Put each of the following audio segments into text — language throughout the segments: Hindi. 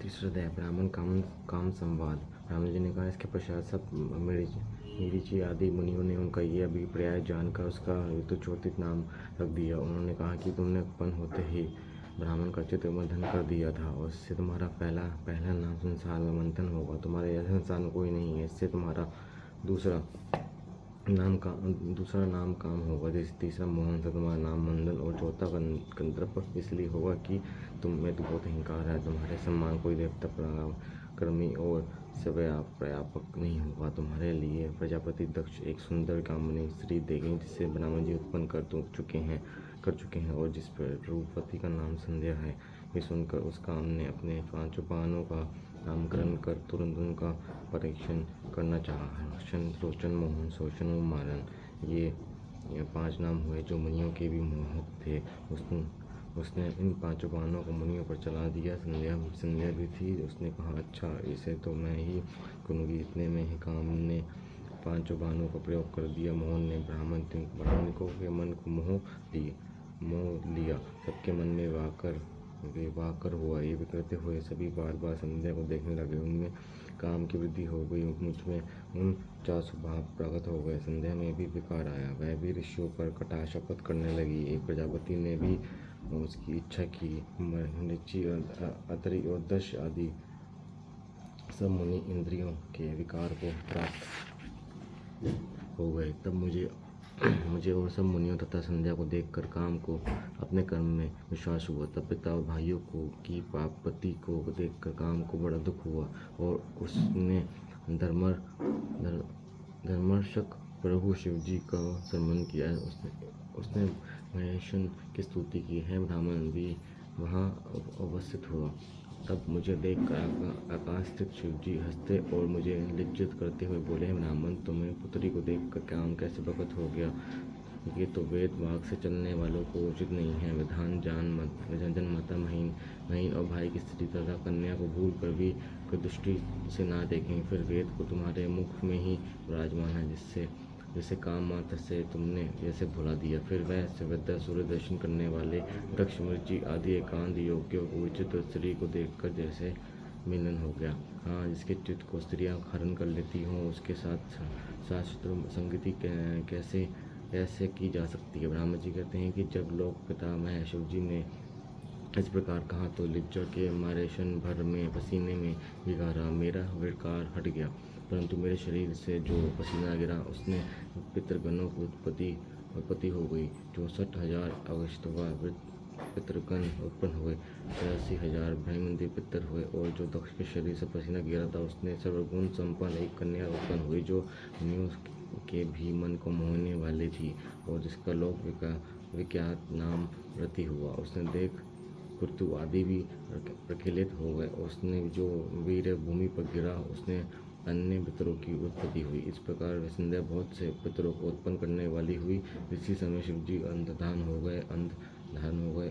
की श्रद्धा है। ब्राह्मण काम काम संवाद। ब्राह्मण जी ने कहा, इसके पश्चात सब मरीचि आदि मुनियों ने उनका ये अभिप्राय जानकर उसका यथोचित नाम रख दिया। उन्होंने कहा कि तुमने उत्पन्न होते ही ब्राह्मण का चित्त मंथन कर दिया था और इससे तुम्हारा पहला नाम संसार में मंथन होगा। तुम्हारे जैसे संसार में कोई नहीं है। इससे तुम्हारा दूसरा नाम काम होगा। जैसे तीसरा मोहन से तुम्हारा नाम मंदन और चौथा गंधर्व इसलिए होगा कि तुम में तो बहुत अहंकार है। तुम्हारे सम्मान कोई देवता पराक्रमी और पर्यापक नहीं होगा। तुम्हारे लिए प्रजापति दक्ष एक सुंदर कामनी स्त्री देंगे जिसे ब्राह्मण जी उत्पन्न कर चुके हैं और जिस पर रूपवती का नाम संध्या है। ये सुनकर उस काम ने अपने 5 बाणों का नामकरण कर तुरंत उनका परीक्षण करना चाहा। क्षण, लोचन, मोहन, शोषण और मारन ये 5 नाम हुए जो मुनियों के भी मोहक थे। उसने इन 5 बाणों को मुनियों पर चला दिया। संध्या भी थी। उसने कहा, अच्छा इसे तो मैं ही करूँगी। इतने में ही काम ने 5 बाणों का प्रयोग कर दिया। मोहन ने ब्राह्मणों के मन को मोह लिया। सबके मन में वाकर हुआ। ये करते हुए सभी बार बार संध्या को देखने लगे। उनमें काम की वृद्धि हो गई। मुझमें उनका स्वभाव प्रकट हो गए। संध्या में भी विकार आया। वह भी ऋषियों पर कटा शपथ करने लगी। एक प्रजापति ने भी उसकी इच्छा की। मरीचि, अत्रि और दक्ष आदि सब मुनि इंद्रियों के विकार को प्राप्त हो गए। तब मुझे और सब मुनियों तथा संध्या को देखकर काम को अपने कर्म में विश्वास हुआ। तब पिता और भाइयों की आपत्ति को देखकर काम को बड़ा दुख हुआ और उसने धर्मर्षक प्रभु शिव जी का सम्मान किया। उसने महेशन की स्तुति की, है ब्राह्मण भी वहाँ उपस्थित हुआ। तब मुझे देखकर आकाश स्थित शिव जी हंसते और मुझे लिज्जत करते हुए बोले, ब्राह्मण तुम्हें पुत्री को देखकर काम कैसे प्रकट हो गया? ये तो वेद मार्ग से चलने वालों को उचित नहीं है। विधान जन्मता महीन और भाई की स्त्री तथा कन्या को भूल कर भी दृष्टि से ना देखें। फिर वेद को तुम्हारे मुख में ही विराजमान है, जिसे काम मात्र से तुमने जैसे भुला दिया। फिर वह सभ्यता सूर्य दर्शन करने वाले दक्ष, मरीचि आदि एकांत योग्य उचित स्त्री को देखकर जैसे मिलन हो गया। हाँ, जिसके चित्त को स्त्रियां हरण कर लेती हों, उसके साथ शास्त्र संगति कैसे की जा सकती है? ब्राह्मण जी कहते हैं कि जब लोग पितामह शिव जी ने इस प्रकार कहा तो लिज्जा के मारे क्षण भर में पसीने में भिगा। मेरा विकार हट गया, परंतु मेरे शरीर से जो पसीना गिरा उसने पितृगणों की उत्पत्ति हो गई। 64,000 अगस्तवा पितृगण उत्पन्न हुए। 83,000 ब्रह्मदेव पितर हुए और जो दक्ष के शरीर से पसीना गिरा था उसने सर्वगुण संपन्न एक कन्या उत्पन्न हुई जो मुनियों के भी मन को मोहने वाली थी और जिसका लोक विख्यात नाम रति हुआ। उसने देख पृथु आदि भी प्रखलित हो गए। उसने जो वीर भूमि पर गिरा उसने अन्य पितरों की उत्पत्ति हुई। इस प्रकार संध्या बहुत से पितरों को उत्पन्न करने वाली हुई। इसी समय शिव जी अंधधान हो गए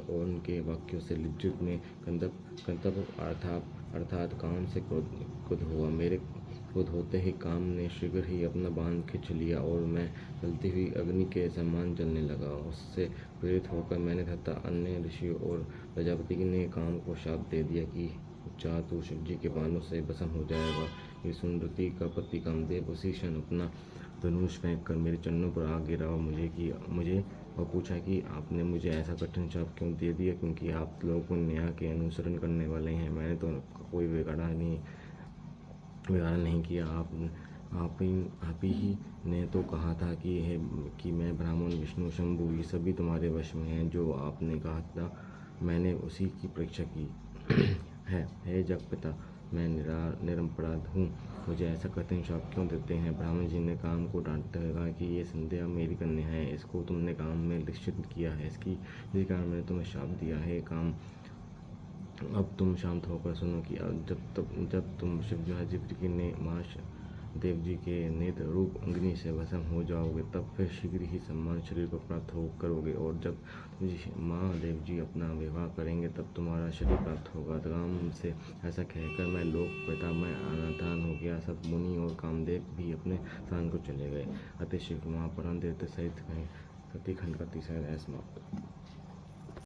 और उनके वाक्यों से लिज्जत में कंतप अर्थात काम से क्रोध हुआ। मेरे क्रोध होते ही काम ने शीघ्र ही अपना बाण खींच लिया और मैं जलती हुई अग्नि के समान जलने लगा। उससे प्रेरित होकर मैंने तथा अन्य ऋषियों और प्रजापति ने काम को शाप दे दिया कि चाह तू शिव जी के बाणों से भस्म हो जाएगा। ये सुन रति का पति कामदेव उसी क्षण अपना धनुष फेंक कर मेरे चरणों पर आ गिरा और मुझे पूछा कि आपने मुझे ऐसा कठिन शाप क्यों दे दिया, क्योंकि आप लोग न्याय के अनुसरण करने वाले हैं। मैंने तो कोई बिगाड़ा नहीं किया। आप ही ने तो कहा था कि मैं ब्राह्मण, विष्णु, शंभु ये सभी तुम्हारे वश में हैं। जो आपने कहा था मैंने उसी की परीक्षा की है। हे जगपिता, मैं निरपराध हूँ। मुझे ऐसा कठिन शाप क्यों देते हैं? ब्राह्मण जी ने काम को डांटते हुए कहा कि ये संध्या मेरी कन्या है। इसको तुमने काम में दीक्षित किया है। इसी कारण मैंने तुम्हें शाप दिया है। काम, अब तुम शांत होकर सुनो कि जब तुम शिवजी की महादेव जी के नेत्र रूप अग्नि से भस्म हो जाओगे तब फिर शीघ्र ही सम्मान शरीर को प्राप्त करोगे और जब महादेव जी अपना विवाह करेंगे तब तुम्हारा शरीर प्राप्त होगा। राम से ऐसा कहकर मैं लोक पिता मैं अनाथान हो गया। सब मुनि और कामदेव भी अपने स्थान को चले गए। अतिशीघ्र महापुराण देवते सहित सती खंड का 3 समाप्त।